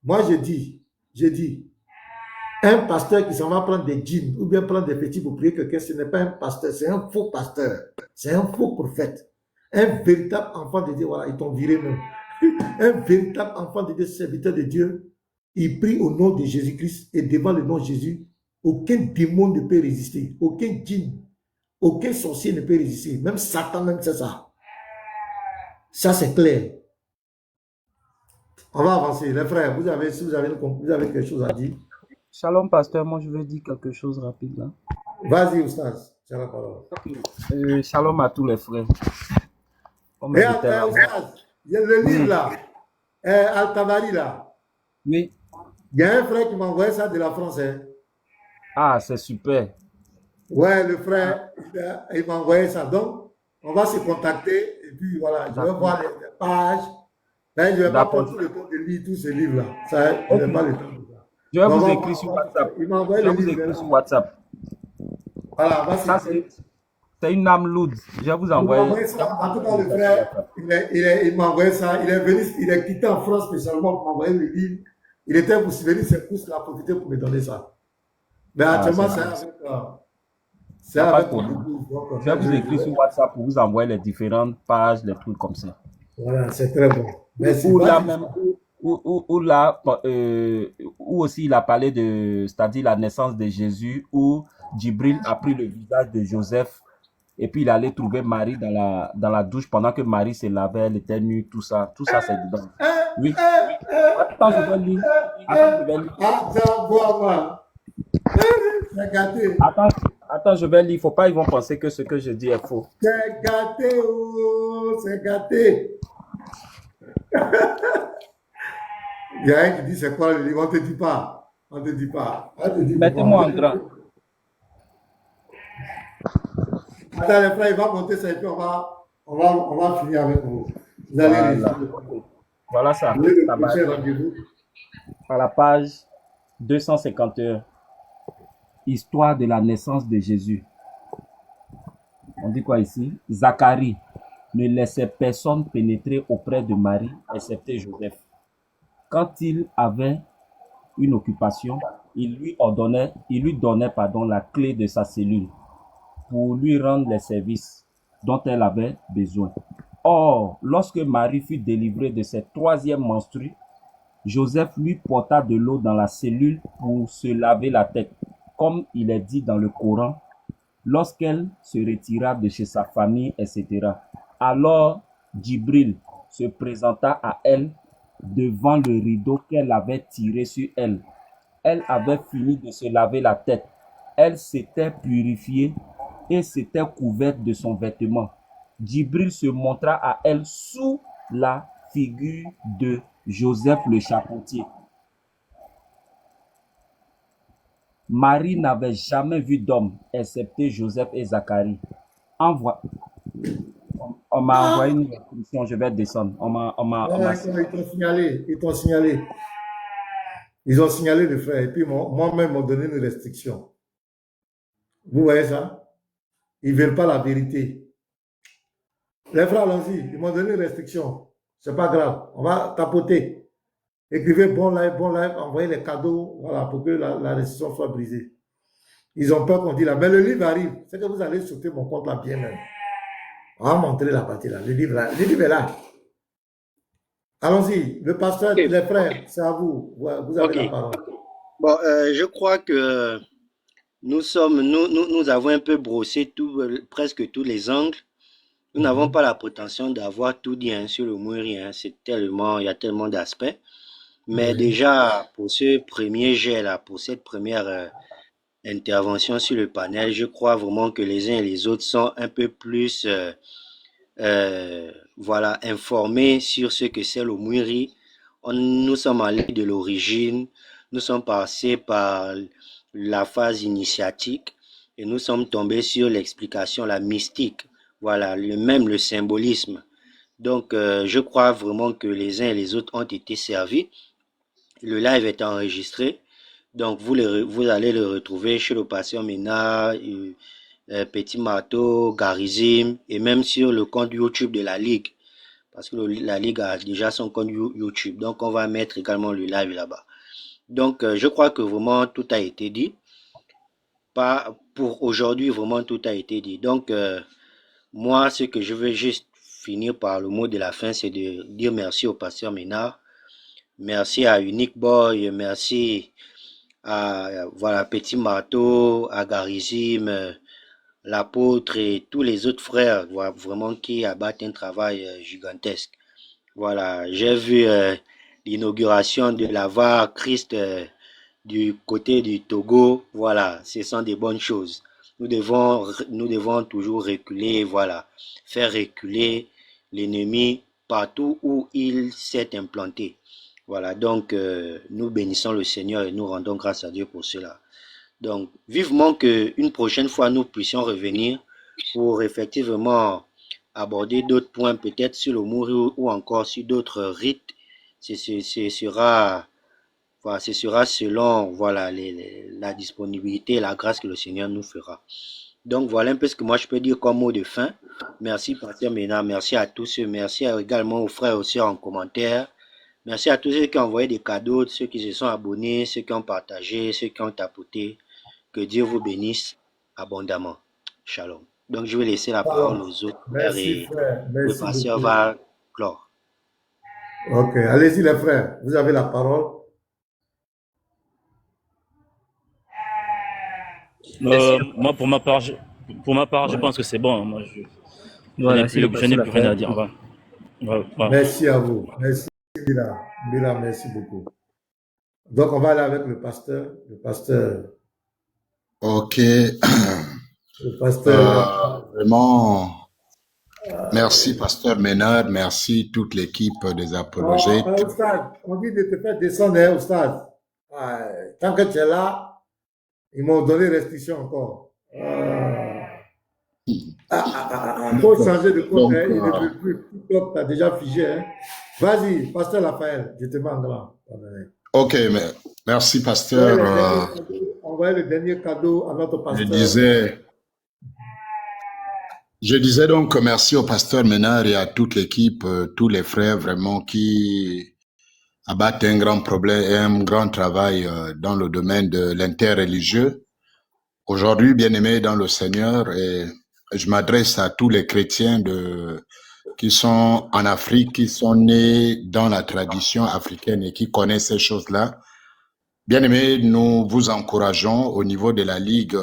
Moi, je dis, un pasteur qui s'en va prendre des djinns ou bien prendre des petits pour prier quelqu'un, ce n'est pas un pasteur, c'est un faux pasteur, c'est un faux prophète. Un véritable enfant de Dieu, voilà, ils t'ont viré même. Un véritable enfant de Dieu, serviteur de Dieu, il prie au nom de Jésus-Christ et devant le nom de Jésus, aucun démon ne peut résister, aucun djinn, aucun sorcier ne peut résister, même Satan, même c'est ça. Ça, c'est clair. On va avancer. Les frères, si vous avez quelque chose à dire. Shalom, pasteur. Moi, je veux dire quelque chose rapide là. Vas-y, Oustaz. C'est la parole. Shalom à tous les frères. Et Oustaz, il y a le livre là, Al-Tabari là. Oui. Il y a un frère qui m'a envoyé ça de la France. Hein. Ah, c'est super. Ouais, le frère, il m'a envoyé ça. Donc, on va se contacter et puis voilà, je vais voir les pages. Mais je ne vais pas prendre tout le temps de lire tous ces livres-là. Ça, je n'ai pas le temps de ça. Je vais vous écrire sur WhatsApp. Il m'a envoyé le livre sur WhatsApp. Voilà, ça, c'est une âme lourde. Je vais vous envoyer. Ça. En tout cas, le frère, il m'a envoyé ça. Il est venu, il est quitté en France spécialement pour m'envoyer le livre. Il était pour venir ses courses, il a profité pour me donner ça. Mais actuellement, c'est avec je vais vous écrire sur WhatsApp pour vous envoyer les différentes pages, les trucs comme ça. Voilà, c'est très bon. Merci. Où aussi il a parlé de, c'est-à-dire la naissance de Jésus, où Djibril a pris le visage de Joseph et puis il allait trouver Marie dans la douche pendant que Marie se lavait, elle était nue, tout ça c'est dedans. Oui. Attends, je vais lire. Attends, je vais lire. Faut pas, ils vont penser que ce que je dis est faux. C'est gâté, oh, c'est gâté. Il y a un qui dit c'est quoi le livre, on ne te dit pas. On ne te dit pas. Mettez-moi en grand. Attends, les frères, il va monter ça et puis on va finir avec vous. Vous allez voilà ça. À la page 251. Histoire de la naissance de Jésus. On dit quoi ici? Zacharie ne laissait personne pénétrer auprès de Marie, excepté Joseph. Quand il avait une occupation, il lui donnait la clé de sa cellule pour lui rendre les services dont elle avait besoin. Or, lorsque Marie fut délivrée de cette troisième menstrue, Joseph lui porta de l'eau dans la cellule pour se laver la tête, comme il est dit dans le Coran, lorsqu'elle se retira de chez sa famille, etc. Alors, Djibril se présenta à elle devant le rideau qu'elle avait tiré sur elle. Elle avait fini de se laver la tête. Elle s'était purifiée et s'était couverte de son vêtement. Djibril se montra à elle sous la figure de Joseph le charpentier. Marie n'avait jamais vu d'homme, excepté Joseph et Zacharie. On m'a envoyé une instruction, je vais descendre. Ils t'ont signalé. Ils ont signalé le frère. Et puis moi-même, ils m'ont donné une restriction. Vous voyez ça? Ils ne veulent pas la vérité. Les frères, allons-y. Ils m'ont donné une restriction. C'est pas grave. On va tapoter. Écrivez bon live, envoyez les cadeaux, voilà, pour que la restriction soit brisée. Ils ont peur qu'on dise là. Mais le livre arrive. C'est que vous allez sauter mon compte là bien même. On va montrer la partie là. Le livre est là. Allons-y. Le pasteur, les frères, c'est à vous. Vous avez la parole. Bon, je crois que nous avons un peu brossé presque tous les angles. Nous n'avons pas la prétention d'avoir tout dit sur le Mouri. Il y a tellement d'aspects. Mais déjà, pour ce premier jet-là, pour cette première intervention sur le panel, je crois vraiment que les uns et les autres sont un peu plus informés sur ce que c'est le Mouri. Nous sommes allés de l'origine, nous sommes passés par la phase initiatique et nous sommes tombés sur l'explication, la mystique, voilà, le symbolisme. Donc, je crois vraiment que les uns et les autres ont été servis. Le live est enregistré, donc vous allez le retrouver chez le pasteur Ménard, Petit Marteau, Garizim, et même sur le compte YouTube de la Ligue. parce que la Ligue a déjà son compte YouTube. Donc, on va mettre également le live là-bas. Donc, je crois que vraiment tout a été dit. Pas pour aujourd'hui, vraiment tout a été dit. Donc, moi, ce que je veux juste finir par le mot de la fin, c'est de dire merci au pasteur Ménard. Merci à Unique Boy, merci à voilà, Petit Marteau, à Garizim, l'apôtre et tous les autres frères, voilà, vraiment qui abattent un travail gigantesque. Voilà, j'ai vu l'inauguration de la VAR Christ du côté du Togo. Voilà, ce sont des bonnes choses. Nous devons toujours reculer, voilà, faire reculer l'ennemi partout où il s'est implanté. Voilà, donc nous bénissons le Seigneur et nous rendons grâce à Dieu pour cela. Donc, vivement qu'une prochaine fois, nous puissions revenir pour effectivement aborder d'autres points, peut-être sur le Mouri ou encore sur d'autres rites. Ce sera selon voilà, la disponibilité et la grâce que le Seigneur nous fera. Donc, voilà un peu ce que moi je peux dire comme mot de fin. Merci, Pasteur Ménard. Merci à tous ceux. Merci également aux frères et aux sœurs en commentaire. Merci à tous ceux qui ont envoyé des cadeaux, ceux qui se sont abonnés, ceux qui ont partagé, ceux qui ont tapoté. Que Dieu vous bénisse abondamment. Shalom. Donc, je vais laisser la parole aux autres frères et frère. le Merci pasteur beaucoup. va clore. Ok, allez-y les frères, vous avez la parole. Moi, pour ma part, je pense que c'est bon. Moi, Voilà, je n'ai plus rien à dire. Voilà. Merci à vous. Merci, Mila, merci beaucoup. Donc, on va aller avec le pasteur. Ok. Le pasteur. Vraiment, merci, pasteur Ménard. Merci toute l'équipe des apologètes. Oustad, on dit de te faire descendre, hein, Oustad. Tant que tu es là, ils m'ont donné restriction encore. Il faut changer de compte. Il ne peut plus. TikTok, tu as déjà figé. Hein. Vas-y, pasteur Raphaël, je te demande là. Ok, merci, pasteur. Envoyez le dernier cadeau à notre pasteur. Je disais donc merci au pasteur Ménard et à toute l'équipe, tous les frères vraiment qui abattent un grand problème et un grand travail dans le domaine de l'interreligieux. Aujourd'hui, bien-aimés dans le Seigneur, et je m'adresse à tous les chrétiens qui sont en Afrique, qui sont nés dans la tradition africaine et qui connaissent ces choses-là. Bien-aimés, nous vous encourageons au niveau de la Ligue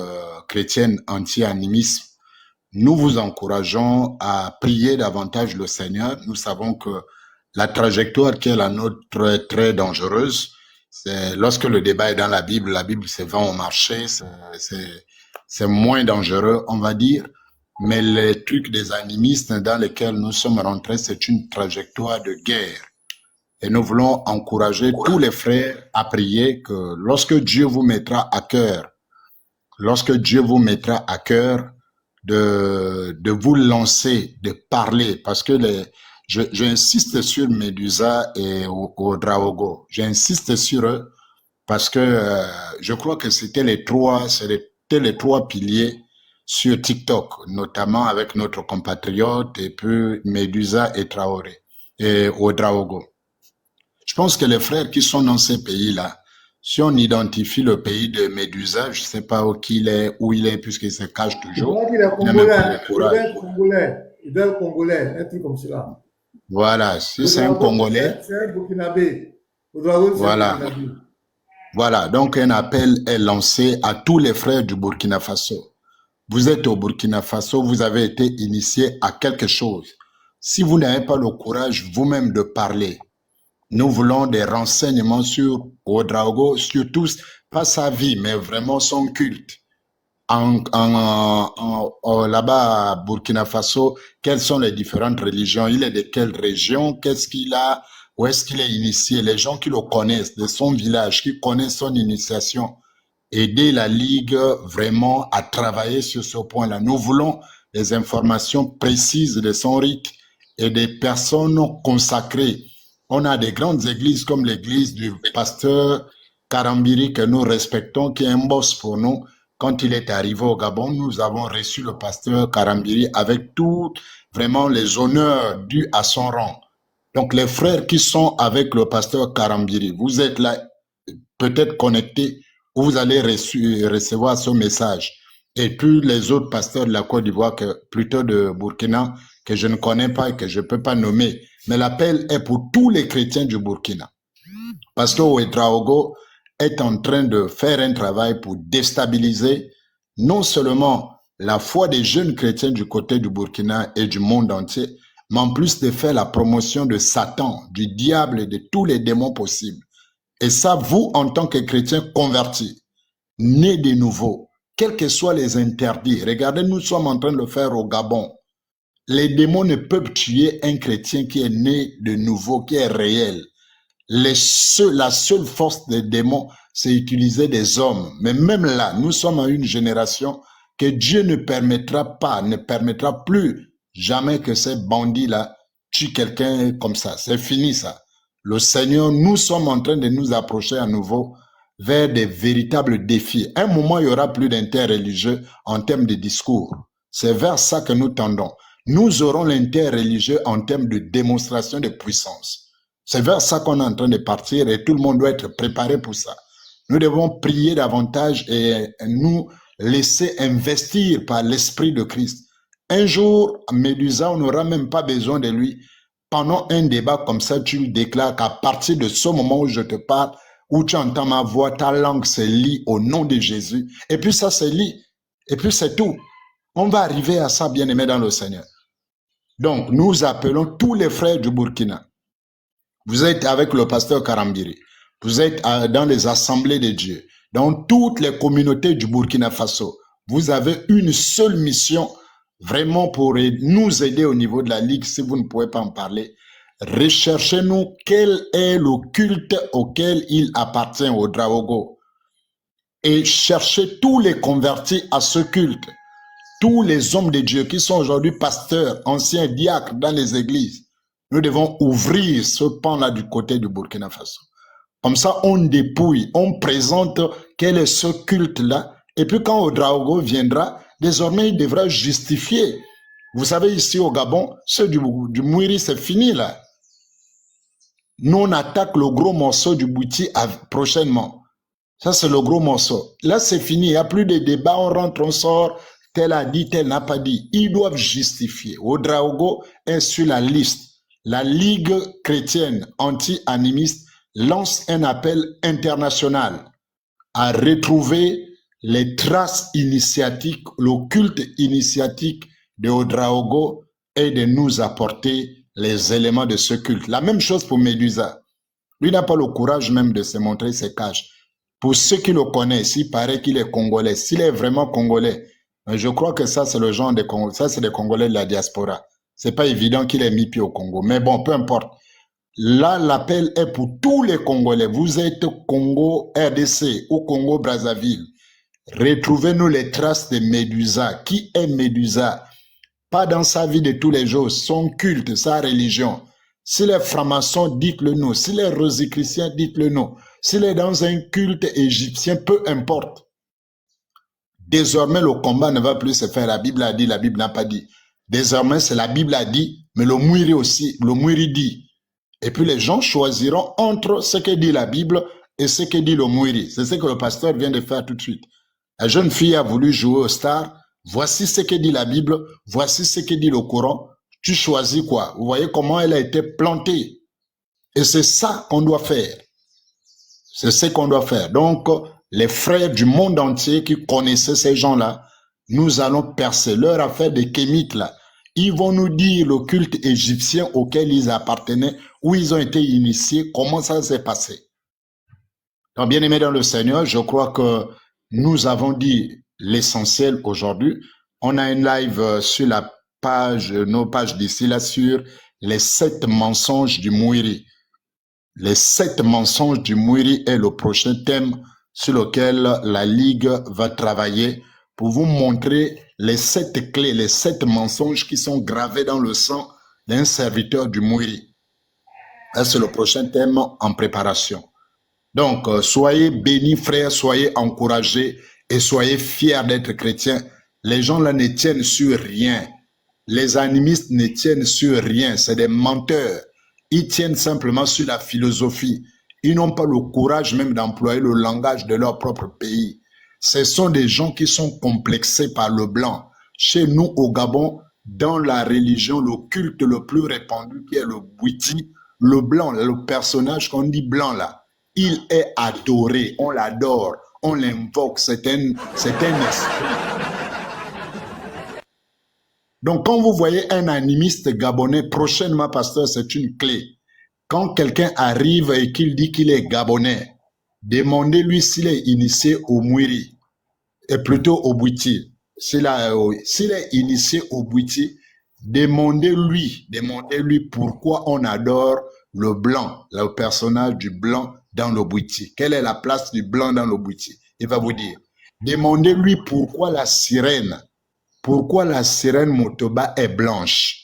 chrétienne anti-animisme. Nous vous encourageons à prier davantage le Seigneur. Nous savons que la trajectoire qui est la nôtre est très dangereuse. C'est lorsque le débat est dans la Bible se vend au marché, c'est moins dangereux, on va dire. Mais les trucs des animistes dans lesquels nous sommes rentrés, c'est une trajectoire de guerre. Et nous voulons encourager tous les frères à prier que lorsque Dieu vous mettra à cœur de vous lancer, de parler, parce que j'insiste sur Medusa et Ouedraogo. J'insiste sur eux parce que je crois que c'était les trois piliers sur TikTok, notamment avec notre compatriote et puis Medusa et Traoré et Ouedraogo. Je pense que les frères qui sont dans ces pays-là, si on identifie le pays de Medusa, je ne sais pas où il est, puisqu'il se cache toujours. Il est Congolais, un truc comme cela. Voilà, si c'est un Congolais. C'est un Burkinabé. Voilà, donc un appel est lancé à tous les frères du Burkina Faso. Vous êtes au Burkina Faso, vous avez été initié à quelque chose. Si vous n'avez pas le courage vous-même de parler, nous voulons des renseignements sur Ouedraogo, sur tous, pas sa vie, mais vraiment son culte. Là-bas à Burkina Faso, quelles sont les différentes religions? Il est de quelle région? Qu'est-ce qu'il a? Où est-ce qu'il est initié? Les gens qui le connaissent, de son village, qui connaissent son initiation, aider la Ligue vraiment à travailler sur ce point-là. Nous voulons des informations précises de son rite et des personnes consacrées. On a des grandes églises comme l'église du pasteur Karambiri que nous respectons, qui est un boss pour nous, quand il est arrivé au Gabon, nous avons reçu le pasteur Karambiri avec tout vraiment les honneurs dus à son rang. Donc les frères qui sont avec le pasteur Karambiri, vous êtes là peut-être connectés, où vous allez recevoir ce message. Et puis les autres pasteurs de la Côte d'Ivoire, plutôt de Burkina, que je ne connais pas et que je ne peux pas nommer. Mais l'appel est pour tous les chrétiens du Burkina. Pasteur Ouedraogo est en train de faire un travail pour déstabiliser non seulement la foi des jeunes chrétiens du côté du Burkina et du monde entier, mais en plus de faire la promotion de Satan, du diable et de tous les démons possibles. Et ça, vous, en tant que chrétiens convertis, nés de nouveau, quels que soient les interdits, regardez, nous sommes en train de le faire au Gabon. Les démons ne peuvent tuer un chrétien qui est né de nouveau, qui est réel. La seule force des démons, c'est utiliser des hommes. Mais même là, nous sommes à une génération que Dieu ne permettra plus jamais que ces bandits-là tuent quelqu'un comme ça. C'est fini ça. Le Seigneur, nous sommes en train de nous approcher à nouveau vers des véritables défis. À un moment, il n'y aura plus d'interreligieux en termes de discours. C'est vers ça que nous tendons. Nous aurons l'interreligieux en termes de démonstration de puissance. C'est vers ça qu'on est en train de partir et tout le monde doit être préparé pour ça. Nous devons prier davantage et nous laisser investir par l'Esprit de Christ. Un jour, Médusa, on n'aura même pas besoin de lui. Pendant un débat comme ça, tu lui déclares qu'à partir de ce moment où je te parle, où tu entends ma voix, ta langue se lie au nom de Jésus. Et puis ça se lie. Et puis c'est tout. On va arriver à ça, bien-aimés dans le Seigneur. Donc, nous appelons tous les frères du Burkina. Vous êtes avec le pasteur Karambiri. Vous êtes dans les assemblées de Dieu. Dans toutes les communautés du Burkina Faso. Vous avez une seule mission vraiment pour nous aider au niveau de la Ligue, si vous ne pouvez pas en parler. Recherchez-nous quel est le culte auquel il appartient au Ouedraogo. Et cherchez tous les convertis à ce culte. Tous les hommes de Dieu qui sont aujourd'hui pasteurs, anciens diacres dans les églises. Nous devons ouvrir ce pan-là du côté du Burkina Faso. Comme ça, on dépouille, on présente quel est ce culte-là. Et puis quand Ouedraogo viendra, désormais, il devra justifier. Vous savez, ici au Gabon, ceux du Mouiri, c'est fini là. Nous, on attaque le gros morceau du Bouti prochainement. Ça, c'est le gros morceau. Là, c'est fini. Il n'y a plus de débat. On rentre, on sort. Tel a dit, tel n'a pas dit. Ils doivent justifier. Ouedraogo est sur la liste. La Ligue chrétienne anti-animiste lance un appel international à retrouver les traces initiatiques, le culte initiatique de Ouedraogo et de nous apporter les éléments de ce culte. La même chose pour Médusa. Lui n'a pas le courage même de se montrer ses caches. Pour ceux qui le connaissent, il paraît qu'il est congolais. S'il est vraiment congolais, je crois que ça, c'est le genre de Congolais. Ça, c'est des Congolais de la diaspora. C'est pas évident qu'il ait mis pied au Congo. Mais bon, peu importe. Là, l'appel est pour tous les Congolais. Vous êtes Congo RDC ou Congo Brazzaville. Retrouvez-nous les traces de Médusa. Qui est Médusa? Pas dans sa vie de tous les jours, son culte, sa religion. S'il est franc-maçon, dites-le nous. S'il est rosicrucien, dites-le nous. S'il est dans un culte égyptien, peu importe. Désormais, le combat ne va plus se faire. La Bible a dit, la Bible n'a pas dit. Désormais, c'est la Bible a dit, mais le Mouiri aussi, le Mouiri dit. Et puis les gens choisiront entre ce que dit la Bible et ce que dit le Mouiri. C'est ce que le pasteur vient de faire tout de suite. La jeune fille a voulu jouer au star. Voici ce que dit la Bible, voici ce que dit le Coran. Tu choisis quoi? Vous voyez comment elle a été plantée. Et c'est ça qu'on doit faire. C'est ce qu'on doit faire. Donc, les frères du monde entier qui connaissaient ces gens-là, nous allons percer leur affaire des kémites là. Ils vont nous dire le culte égyptien auquel ils appartenaient, où ils ont été initiés, comment ça s'est passé. Donc, bien aimés dans le Seigneur, je crois que nous avons dit l'essentiel aujourd'hui. On a un live sur la page, nos pages d'ici là, sur les 7 mensonges du Mouiri. Les 7 mensonges du Mouiri est le prochain thème sur lequel la Ligue va travailler pour vous montrer les 7 clés, les 7 mensonges qui sont gravés dans le sang d'un serviteur du Mouiri. C'est le prochain thème en préparation. Donc, soyez bénis, frères, soyez encouragés et soyez fiers d'être chrétiens. Les gens là ne tiennent sur rien. Les animistes ne tiennent sur rien. C'est des menteurs. Ils tiennent simplement sur la philosophie. Ils n'ont pas le courage même d'employer le langage de leur propre pays. Ce sont des gens qui sont complexés par le blanc. Chez nous, au Gabon, dans la religion, le culte le plus répandu qui est le Bwiti, le blanc, le personnage qu'on dit blanc là, il est adoré, on l'adore, on l'invoque, c'est un esprit. Donc quand vous voyez un animiste gabonais, prochainement, pasteur, c'est une clé. Quand quelqu'un arrive et qu'il dit qu'il est gabonais, demandez-lui s'il est initié au Mwiri, et plutôt au Bwiti. S'il est initié au Bwiti, demandez-lui pourquoi on adore le blanc, le personnage du blanc dans le Bwiti. Quelle est la place du blanc dans le Bwiti? Il va vous dire. Demandez-lui pourquoi la sirène Motoba est blanche.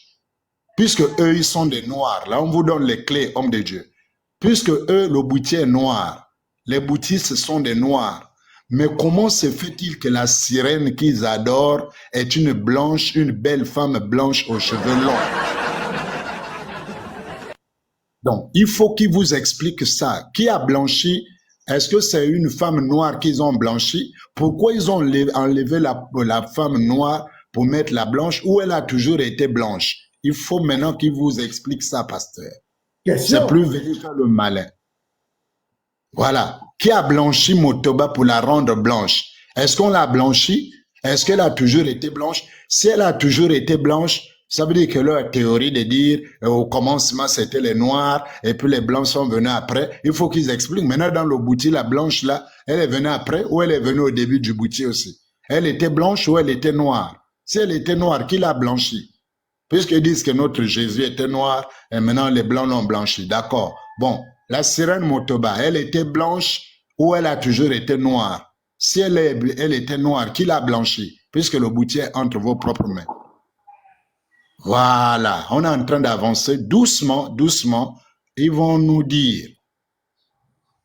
Puisque eux, ils sont des noirs. Là, on vous donne les clés, homme de Dieu. Puisque eux, le Bwiti est noir. Les Bwitistes sont des noirs. Mais comment se fait-il que la sirène qu'ils adorent est une blanche, une belle femme blanche aux cheveux longs? Donc, il faut qu'ils vous expliquent ça. Qui a blanchi? Est-ce que c'est une femme noire qu'ils ont blanchi? Pourquoi ils ont enlevé la femme noire pour mettre la blanche, ou elle a toujours été blanche? Il faut maintenant qu'ils vous expliquent ça, pasteur. C'est plus venu faire le malin. Voilà. Qui a blanchi Motoba pour la rendre blanche? Est-ce qu'on l'a blanchie? Est-ce qu'elle a toujours été blanche? Si elle a toujours été blanche, ça veut dire que leur théorie de dire au commencement c'était les noirs et puis les blancs sont venus après, il faut qu'ils expliquent. Maintenant dans le Bwiti, la blanche là, elle est venue après ou elle est venue au début du Bwiti aussi? Elle était blanche ou elle était noire? Si elle était noire, qui l'a blanchie? Puisqu'ils disent que notre Jésus était noir et maintenant les blancs l'ont blanchi. D'accord. Bon, la sirène Motoba, elle était blanche ou elle a toujours été noire? Si elle était noire, qui l'a blanchie? Puisque le Bwiti est entre vos propres mains. Voilà, on est en train d'avancer doucement, doucement. Ils vont nous dire.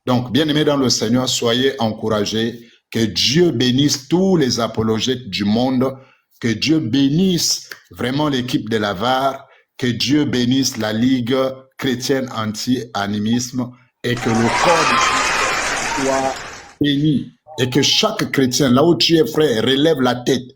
Donc, bien-aimés dans le Seigneur, soyez encouragés. Que Dieu bénisse tous les apologètes du monde. Que Dieu bénisse vraiment l'équipe de la VAR. Que Dieu bénisse la Ligue chrétienne anti-animisme. Et que le corps soit béni. Et que chaque chrétien, là où tu es frère, relève la tête.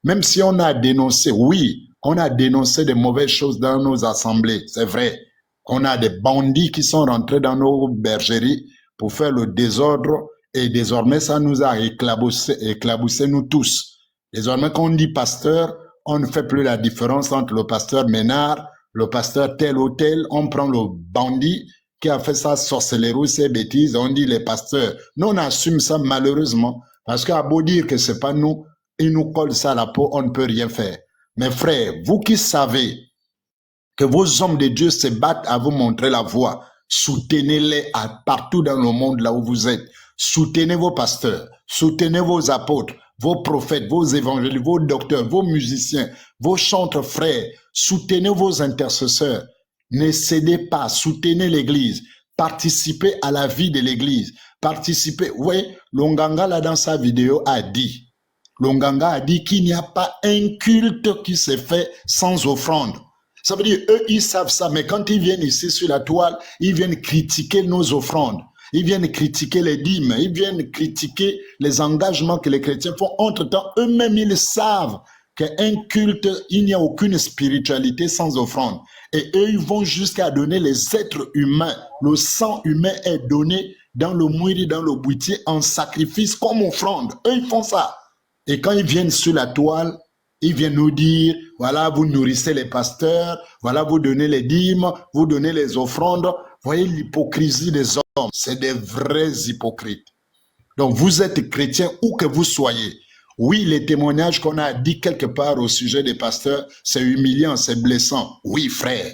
Même si on a dénoncé, oui, on a dénoncé de mauvaises choses dans nos assemblées, c'est vrai. On a des bandits qui sont rentrés dans nos bergeries pour faire le désordre et désormais ça nous a éclaboussé nous tous. Désormais quand on dit pasteur, on ne fait plus la différence entre le pasteur Ménard, le pasteur tel ou tel, on prend le bandit qui a fait sa sorcellerie, ses bêtises, on dit les pasteurs. Nous on assume ça malheureusement parce qu'à beau dire que c'est pas nous, ils nous collent ça à la peau, on ne peut rien faire. Mes frères, vous qui savez que vos hommes de Dieu se battent à vous montrer la voie, soutenez-les partout dans le monde là où vous êtes. Soutenez vos pasteurs, soutenez vos apôtres, vos prophètes, vos évangélistes, vos docteurs, vos musiciens, vos chantres frères. Soutenez vos intercesseurs. Ne cédez pas, soutenez l'église. Participez à la vie de l'église. Participez. Oui, Longanga là dans sa vidéo a dit. Longanga a dit qu'il n'y a pas un culte qui se fait sans offrande. Ça veut dire, eux, ils savent ça, mais quand ils viennent ici sur la toile, ils viennent critiquer nos offrandes. Ils viennent critiquer les dîmes. Ils viennent critiquer les engagements que les chrétiens font. Entre-temps, eux-mêmes, ils savent qu'un culte, il n'y a aucune spiritualité sans offrande. Et eux, ils vont jusqu'à donner les êtres humains. Le sang humain est donné dans le Mwiri, dans le Bwiti, en sacrifice comme offrande. Eux, ils font ça. Et quand ils viennent sur la toile, ils viennent nous dire, voilà, vous nourrissez les pasteurs, voilà, vous donnez les dîmes, vous donnez les offrandes. Voyez l'hypocrisie des hommes. C'est des vrais hypocrites. Donc, vous êtes chrétien où que vous soyez. Oui, les témoignages qu'on a dit quelque part au sujet des pasteurs, c'est humiliant, c'est blessant. Oui, frère,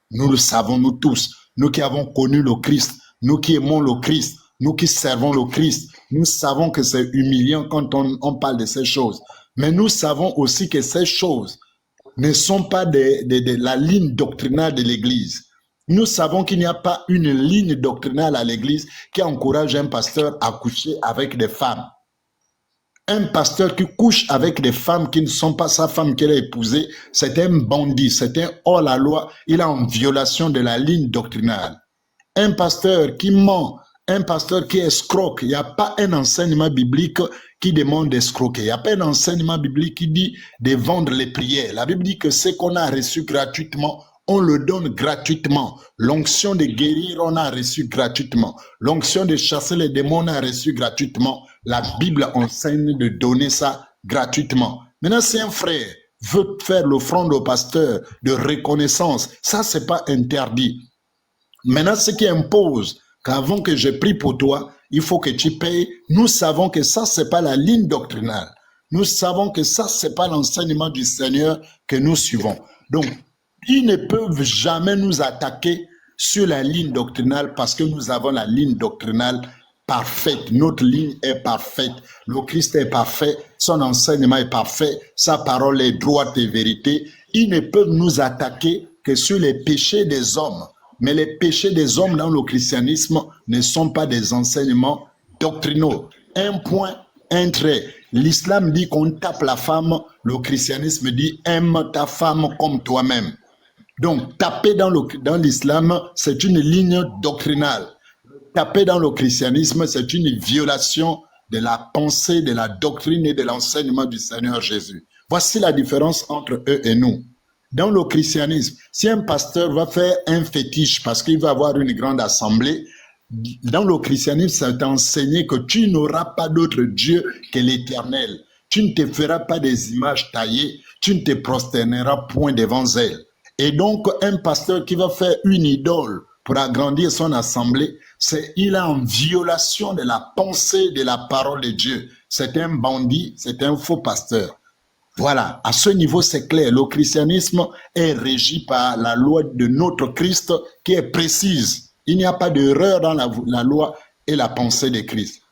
nous le savons, nous tous. Nous qui avons connu le Christ, nous qui aimons le Christ, nous qui servons le Christ, nous savons que c'est humiliant quand on parle de ces choses. Mais nous savons aussi que ces choses ne sont pas de la ligne doctrinale de l'Église. Nous savons qu'il n'y a pas une ligne doctrinale à l'Église qui encourage un pasteur à coucher avec des femmes. Un pasteur qui couche avec des femmes qui ne sont pas sa femme qu'elle a épousée, c'est un bandit, c'est un hors-la-loi, il est en violation de la ligne doctrinale. Un pasteur qui ment, un pasteur qui escroque, il n'y a pas un enseignement biblique qui demande d'escroquer. Il n'y a pas un enseignement biblique qui dit de vendre les prières. La Bible dit que ce qu'on a reçu gratuitement, on le donne gratuitement. L'onction de guérir, on a reçu gratuitement. L'onction de chasser les démons, on a reçu gratuitement. La Bible enseigne de donner ça gratuitement. Maintenant, si un frère veut faire l'offrande au pasteur de reconnaissance, ça, c'est pas interdit. Maintenant, ce qui impose qu'avant que je prie pour toi, il faut que tu payes. Nous savons que ça, c'est pas la ligne doctrinale. Nous savons que ça, c'est pas l'enseignement du Seigneur que nous suivons. Donc, ils ne peuvent jamais nous attaquer sur la ligne doctrinale parce que nous avons la ligne doctrinale parfaite. Notre ligne est parfaite. Le Christ est parfait. Son enseignement est parfait. Sa parole est droite et vérité. Ils ne peuvent nous attaquer que sur les péchés des hommes. Mais les péchés des hommes dans le christianisme ne sont pas des enseignements doctrinaux. Un point, un trait. L'islam dit qu'on tape la femme. Le christianisme dit aime ta femme comme toi-même. Donc, taper dans l'islam, c'est une ligne doctrinale. Taper dans le christianisme, c'est une violation de la pensée, de la doctrine et de l'enseignement du Seigneur Jésus. Voici la différence entre eux et nous. Dans le christianisme, si un pasteur va faire un fétiche parce qu'il va avoir une grande assemblée, dans le christianisme, c'est enseigné que tu n'auras pas d'autre Dieu que l'Éternel. Tu ne te feras pas des images taillées, tu ne te prosterneras point devant elles. Et donc, un pasteur qui va faire une idole pour agrandir son assemblée, il est en violation de la pensée de la parole de Dieu. C'est un bandit, c'est un faux pasteur. Voilà, à ce niveau, c'est clair. Le christianisme est régi par la loi de notre Christ qui est précise. Il n'y a pas d'erreur dans la loi et la pensée de Christ.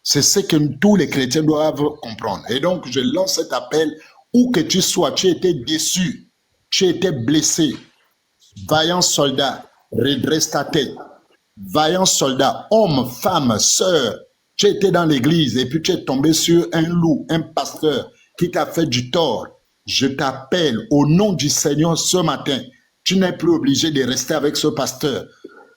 C'est ce que tous les chrétiens doivent comprendre. Et donc, je lance cet appel, où que tu sois, tu étais déçu, tu étais blessé. Vaillant soldat, redresse ta tête. Vaillant soldat, homme, femme, sœur, tu étais dans l'église et puis tu es tombé sur un loup, un pasteur qui t'a fait du tort. Je t'appelle au nom du Seigneur ce matin. Tu n'es plus obligé de rester avec ce pasteur.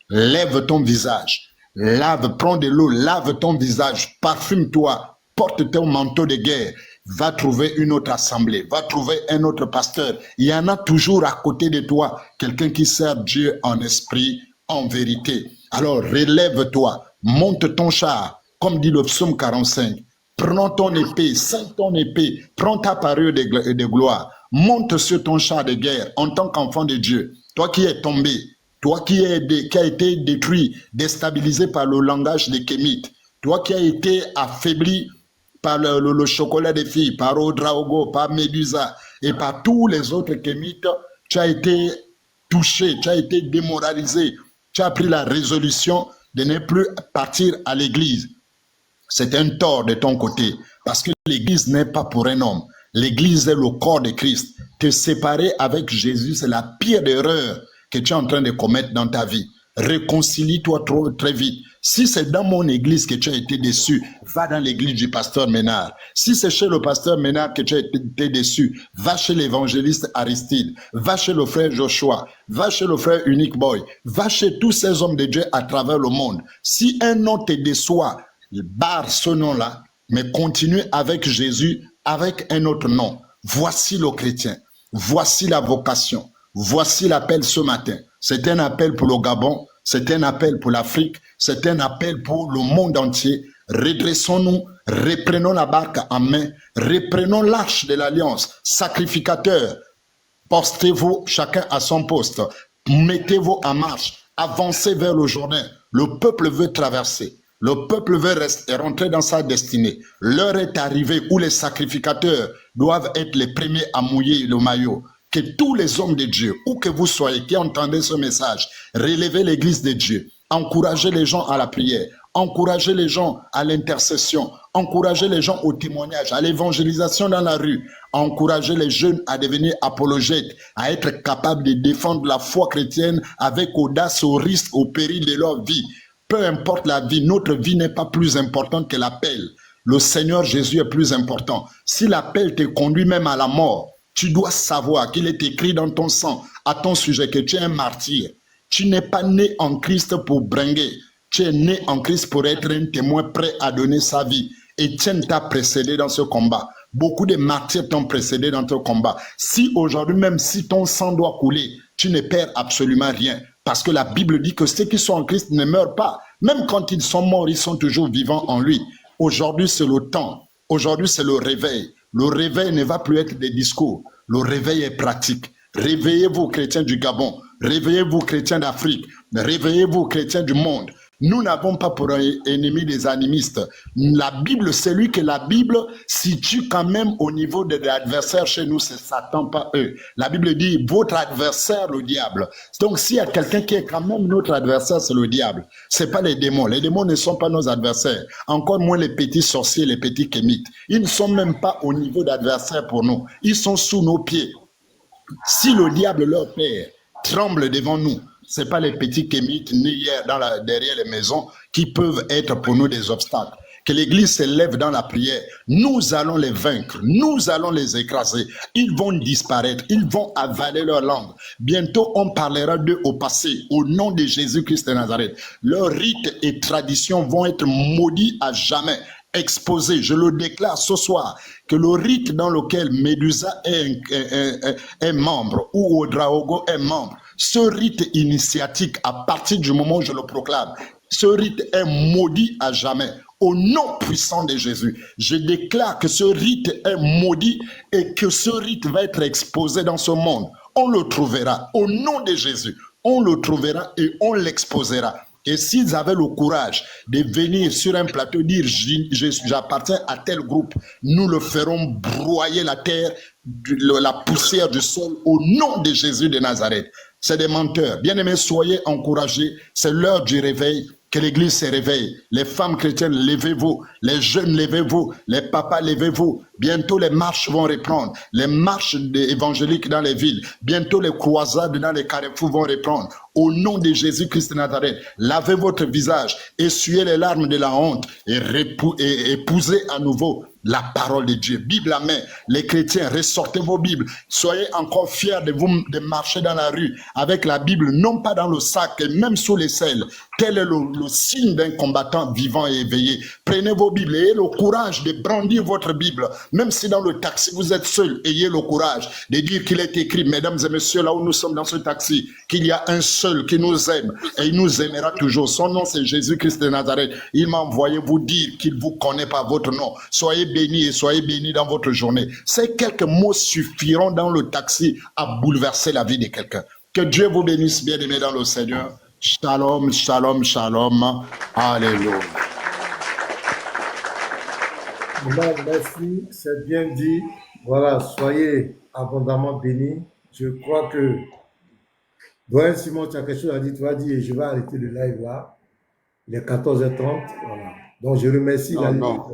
Lève ton visage. Lave, prends de l'eau, lave ton visage. Parfume-toi. Porte ton manteau de guerre. Va trouver une autre assemblée. Va trouver un autre pasteur. Il y en a toujours à côté de toi. Quelqu'un qui sert Dieu en esprit, en vérité. Alors relève-toi. Monte ton char. Comme dit le psaume 45. Prends ton épée, scelle ton épée, prends ta parure de gloire, monte sur ton char de guerre en tant qu'enfant de Dieu. Toi qui es tombé, toi qui a été détruit, déstabilisé par le langage des Kémites, toi qui as été affaibli par le chocolat des filles, par Odraogo, par Médusa et par tous les autres Kémites, tu as été touché, tu as été démoralisé, tu as pris la résolution de ne plus partir à l'église. C'est un tort de ton côté, parce que l'église n'est pas pour un homme. L'église est le corps de Christ. Te séparer avec Jésus, c'est la pire erreur que tu es en train de commettre dans ta vie. Réconcilie-toi très vite. Si c'est dans mon église que tu as été déçu, va dans l'église du pasteur Ménard. Si c'est chez le pasteur Ménard que tu as été déçu, va chez l'évangéliste Aristide, va chez le frère Joshua, va chez le frère Unique Boy, va chez tous ces hommes de Dieu à travers le monde. Si un nom te déçoit, barre ce nom-là, mais continue avec Jésus, avec un autre nom. Voici le chrétien. Voici la vocation. Voici l'appel ce matin. C'est un appel pour le Gabon. C'est un appel pour l'Afrique. C'est un appel pour le monde entier. Redressons-nous. Reprenons la barque en main. Reprenons l'arche de l'alliance. Sacrificateurs. Postez-vous chacun à son poste. Mettez-vous en marche. Avancez vers le Jourdain. Le peuple veut traverser. Le peuple veut rentrer dans sa destinée. L'heure est arrivée où les sacrificateurs doivent être les premiers à mouiller le maillot. Que tous les hommes de Dieu, où que vous soyez, qui entendez ce message, relevez l'église de Dieu. Encouragez les gens à la prière. Encouragez les gens à l'intercession. Encouragez les gens au témoignage, à l'évangélisation dans la rue. Encouragez les jeunes à devenir apologètes, à être capables de défendre la foi chrétienne avec audace au risque, au péril de leur vie. Peu importe la vie, notre vie n'est pas plus importante que l'appel. Le Seigneur Jésus est plus important. Si l'appel te conduit même à la mort, tu dois savoir qu'il est écrit dans ton sang, à ton sujet, que tu es un martyr. Tu n'es pas né en Christ pour bringuer. Tu es né en Christ pour être un témoin prêt à donner sa vie. Étienne t'a précédé dans ce combat. Beaucoup de martyrs t'ont précédé dans ton combat. Si aujourd'hui, même si ton sang doit couler, tu ne perds absolument rien. Parce que la Bible dit que ceux qui sont en Christ ne meurent pas. Même quand ils sont morts, ils sont toujours vivants en lui. Aujourd'hui, c'est le temps. Aujourd'hui, c'est le réveil. Le réveil ne va plus être des discours. Le réveil est pratique. Réveillez-vous, chrétiens du Gabon. Réveillez-vous, chrétiens d'Afrique. Réveillez-vous, chrétiens du monde. Nous n'avons pas pour ennemi des animistes. La Bible, c'est lui que la Bible situe quand même au niveau de l'adversaire chez nous, c'est Satan, pas eux. La Bible dit, votre adversaire, le diable. Donc, s'il y a quelqu'un qui est quand même notre adversaire, c'est le diable. C'est pas les démons. Les démons ne sont pas nos adversaires. Encore moins les petits sorciers, les petits kémites. Ils ne sont même pas au niveau d'adversaire pour nous. Ils sont sous nos pieds. Si le diable, leur père, tremble devant nous, ce n'est pas les petits kémites ni derrière les maisons qui peuvent être pour nous des obstacles. Que l'Église s'élève dans la prière. Nous allons les vaincre. Nous allons les écraser. Ils vont disparaître. Ils vont avaler leur langue. Bientôt, on parlera d'eux au passé, au nom de Jésus-Christ de Nazareth. Leurs rites et traditions vont être maudits à jamais. Exposé, je le déclare ce soir, que le rite dans lequel Médusa est membre ou Ouedraogo est membre, ce rite initiatique, à partir du moment où je le proclame, ce rite est maudit à jamais. Au nom puissant de Jésus, je déclare que ce rite est maudit et que ce rite va être exposé dans ce monde. On le trouvera au nom de Jésus. On le trouvera et on l'exposera. Et s'ils avaient le courage de venir sur un plateau dire j'appartiens à tel groupe, nous le ferons broyer la terre, la poussière du sol au nom de Jésus de Nazareth. C'est des menteurs. Bien-aimés, soyez encouragés. C'est l'heure du réveil. Que l'Église se réveille. Les femmes chrétiennes, levez-vous. Les jeunes, levez-vous. Les papas, levez-vous. Bientôt, les marches vont reprendre. Les marches évangéliques dans les villes. Bientôt, les croisades dans les carrefours vont reprendre. Au nom de Jésus-Christ de Nazareth, lavez votre visage, essuyez les larmes de la honte et épousez à nouveau la parole de Dieu. Bible à main, les chrétiens, ressortez vos Bibles. Soyez encore fiers de vous de marcher dans la rue avec la Bible, non pas dans le sac et même sous les selles. Tel est le signe d'un combattant vivant et éveillé. Prenez vos Bibles et ayez le courage de brandir votre Bible. Même si dans le taxi vous êtes seul, ayez le courage de dire qu'il est écrit, mesdames et messieurs, là où nous sommes dans ce taxi, qu'il y a un seul qui nous aime et il nous aimera toujours. Son nom c'est Jésus-Christ de Nazareth. Il m'a envoyé vous dire qu'il vous connaît par votre nom. Soyez bénis et soyez bénis dans votre journée. Ces quelques mots suffiront dans le taxi à bouleverser la vie de quelqu'un. Que Dieu vous bénisse, bien-aimés dans le Seigneur. Shalom, shalom, shalom. Alléluia. Merci, c'est bien dit. Voilà, soyez abondamment bénis. Je crois que Doyen Simon, tu as quelque chose à dire. Tu as dit, je vais arrêter le live là. Il est 14h30. Voilà. Donc, je remercie Non,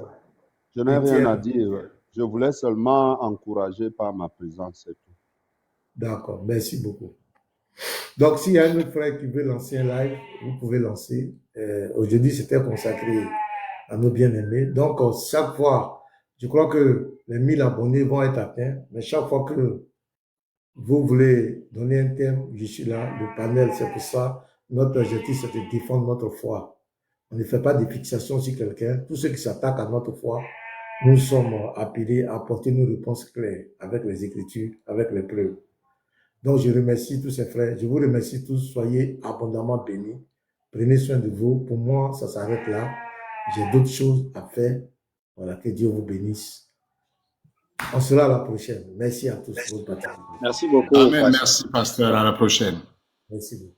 je n'ai rien à dire. Je voulais seulement encourager par ma présence, c'est tout. D'accord, merci beaucoup. Donc, s'il y a un autre frère qui veut lancer un live, vous pouvez lancer. Aujourd'hui, c'était consacré à nos bien-aimés. Donc, chaque fois, je crois que les 1000 abonnés vont être atteints, mais chaque fois que vous voulez donner un thème, je suis là, le panel, c'est pour ça. Notre objectif, c'est de défendre notre foi. On ne fait pas de fixation sur quelqu'un. Tous ceux qui s'attaquent à notre foi, nous sommes appelés à apporter nos réponses claires avec les Écritures, avec les preuves. Donc, je remercie tous ces frères. Je vous remercie tous. Soyez abondamment bénis. Prenez soin de vous. Pour moi, ça s'arrête là. J'ai d'autres choses à faire. Voilà, que Dieu vous bénisse. On sera à la prochaine. Merci à tous pour votre participation. Merci beaucoup. Amen. Merci, pasteur. À la prochaine. Merci beaucoup.